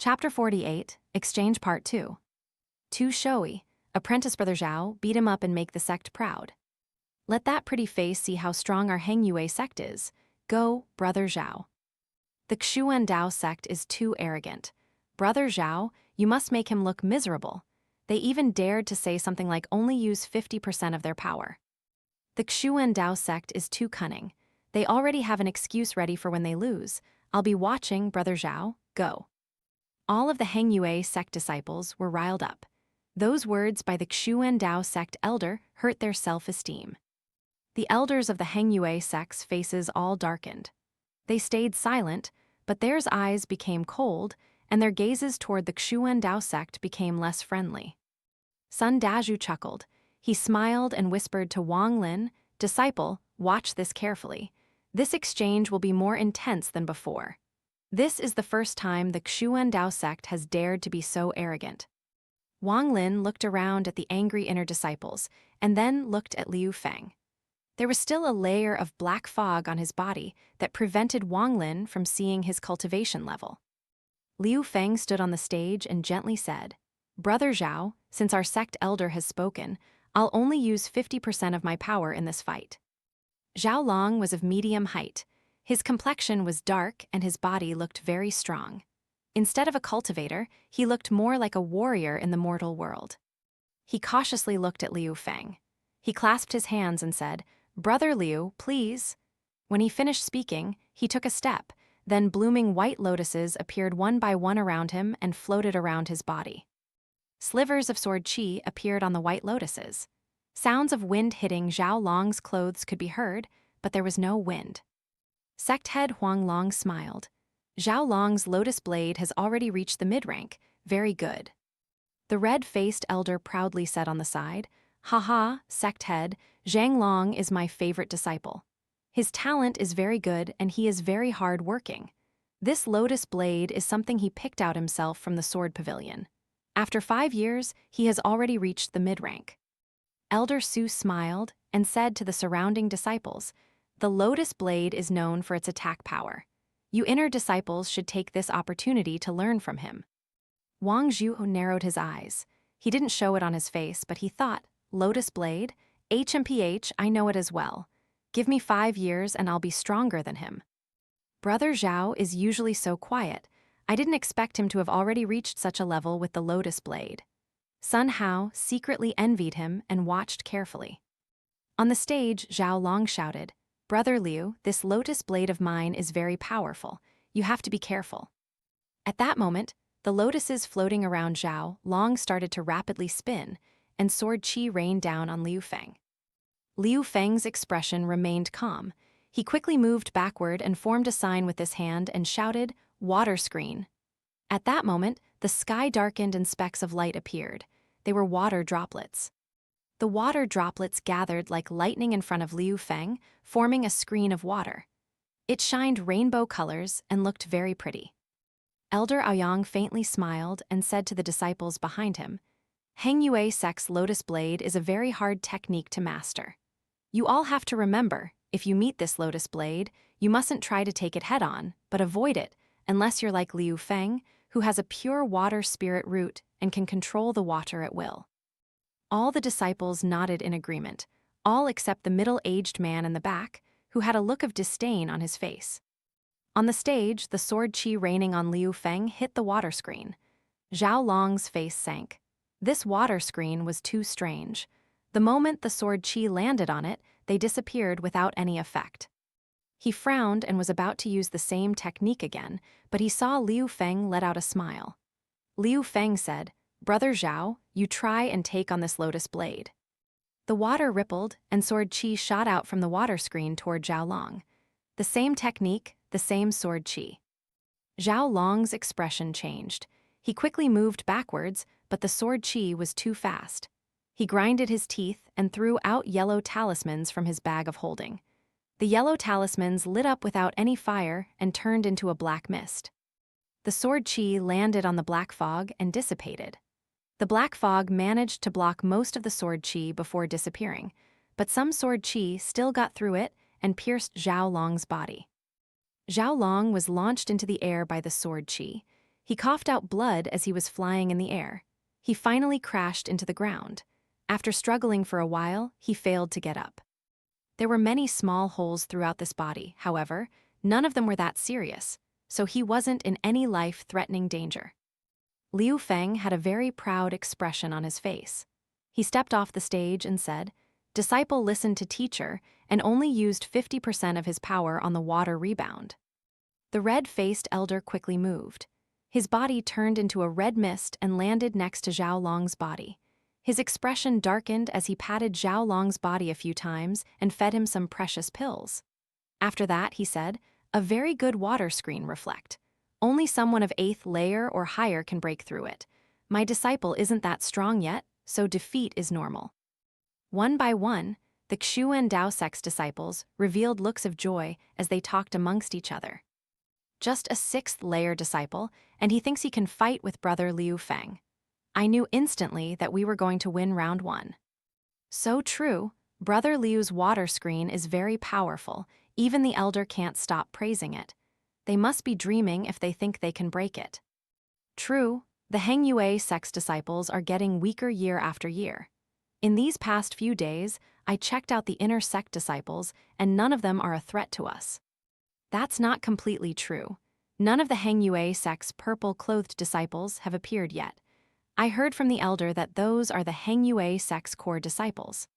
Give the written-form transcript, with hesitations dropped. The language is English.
Chapter 48, Exchange Part 2. Too showy, apprentice Brother Zhao beat him up and make the sect proud. Let that pretty face see how strong our Heng Yue sect is. Go, Brother Zhao. The Xuan Dao sect is too arrogant. Brother Zhao, you must make him look miserable. They even dared to say something like only use 50% of their power. The Xuan Dao sect is too cunning. They already have an excuse ready for when they lose. I'll be watching, Brother Zhao, go. All of the Heng Yue sect disciples were riled up. Those words by the Xuan Dao sect elder hurt their self-esteem. The elders of the Heng Yue sect's faces all darkened. They stayed silent, but their eyes became cold, and their gazes toward the Xuan Dao sect became less friendly. Sun Dazhu chuckled. He smiled and whispered to Wang Lin, "Disciple, watch this carefully. This exchange will be more intense than before." This is the first time the Xuan Dao sect has dared to be so arrogant. Wang Lin looked around at the angry inner disciples, and then looked at Liu Feng. There was still a layer of black fog on his body that prevented Wang Lin from seeing his cultivation level. Liu Feng stood on the stage and gently said, "Brother Zhao, since our sect elder has spoken, I'll only use 50% of my power in this fight." Zhao Long was of medium height. His complexion was dark and his body looked very strong. Instead of a cultivator, he looked more like a warrior in the mortal world. He cautiously looked at Liu Feng. He clasped his hands and said, "Brother Liu, please." When he finished speaking, he took a step, then blooming white lotuses appeared one by one around him and floated around his body. Slivers of sword qi appeared on the white lotuses. Sounds of wind hitting Zhao Long's clothes could be heard, but there was no wind. Sect head Huang Long smiled. Zhao Long's lotus blade has already reached the mid-rank. Very good. The red-faced elder proudly said on the side, "Haha, sect head, Zhang Long is my favorite disciple. His talent is very good and he is very hard-working. This lotus blade is something he picked out himself from the sword pavilion. After 5 years, he has already reached the mid-rank." Elder Su smiled and said to the surrounding disciples, "The lotus blade is known for its attack power. You inner disciples should take this opportunity to learn from him." Wang Zhu narrowed his eyes. He didn't show it on his face, but he thought, "Lotus blade? HMPH, I know it as well. Give me 5 years and I'll be stronger than him." Brother Zhao is usually so quiet. I didn't expect him to have already reached such a level with the lotus blade. Sun Hao secretly envied him and watched carefully. On the stage, Zhao Long shouted, "Brother Liu, this lotus blade of mine is very powerful. You have to be careful." At that moment, the lotuses floating around Zhao Long started to rapidly spin, and sword qi rained down on Liu Feng. Liu Feng's expression remained calm. He quickly moved backward and formed a sign with his hand and shouted, "Water screen." At that moment, the sky darkened and specks of light appeared. They were water droplets. The water droplets gathered like lightning in front of Liu Feng, forming a screen of water. It shined rainbow colors and looked very pretty. Elder Aoyang faintly smiled and said to the disciples behind him, "Heng Yue sect's lotus blade is a very hard technique to master. You all have to remember, if you meet this lotus blade, you mustn't try to take it head-on, but avoid it, unless you're like Liu Feng, who has a pure water spirit root and can control the water at will." All the disciples nodded in agreement, all except the middle-aged man in the back, who had a look of disdain on his face. On the stage, the sword qi raining on Liu Feng hit the water screen. Zhao Long's face sank. This water screen was too strange. The moment the sword qi landed on it, they disappeared without any effect. He frowned and was about to use the same technique again, but he saw Liu Feng let out a smile. Liu Feng said, "Brother Zhao, you try and take on this lotus blade." The water rippled, and sword qi shot out from the water screen toward Zhao Long. The same technique, the same sword qi. Zhao Long's expression changed. He quickly moved backwards, but the sword qi was too fast. He grinded his teeth and threw out yellow talismans from his bag of holding. The yellow talismans lit up without any fire and turned into a black mist. The sword qi landed on the black fog and dissipated. The black fog managed to block most of the sword qi before disappearing, but some sword qi still got through it and pierced Zhao Long's body. Zhao Long was launched into the air by the sword qi. He coughed out blood as he was flying in the air. He finally crashed into the ground. After struggling for a while, he failed to get up. There were many small holes throughout this body, however, none of them were that serious, so he wasn't in any life-threatening danger. Liu Feng had a very proud expression on his face. He stepped off the stage and said, "Disciple listened to teacher and only used 50% of his power on the water rebound." The red-faced elder quickly moved. His body turned into a red mist and landed next to Zhao Long's body. His expression darkened as he patted Zhao Long's body a few times and fed him some precious pills. After that, he said, "A very good water screen reflect. Only someone of 8th layer or higher can break through it. My disciple isn't that strong yet, so defeat is normal." One by one, the Xu and Dao sect's disciples revealed looks of joy as they talked amongst each other. Just a 6th layer disciple, and he thinks he can fight with brother Liu Feng. I knew instantly that we were going to win round 1. So true, brother Liu's water screen is very powerful, even the elder can't stop praising it. They must be dreaming if they think they can break it. True, the Heng Yue sect's disciples are getting weaker year after year. In these past few days, I checked out the inner sect disciples, and none of them are a threat to us. That's not completely true. None of the Heng Yue sect's purple-clothed disciples have appeared yet. I heard from the elder that those are the Heng Yue sect's core disciples.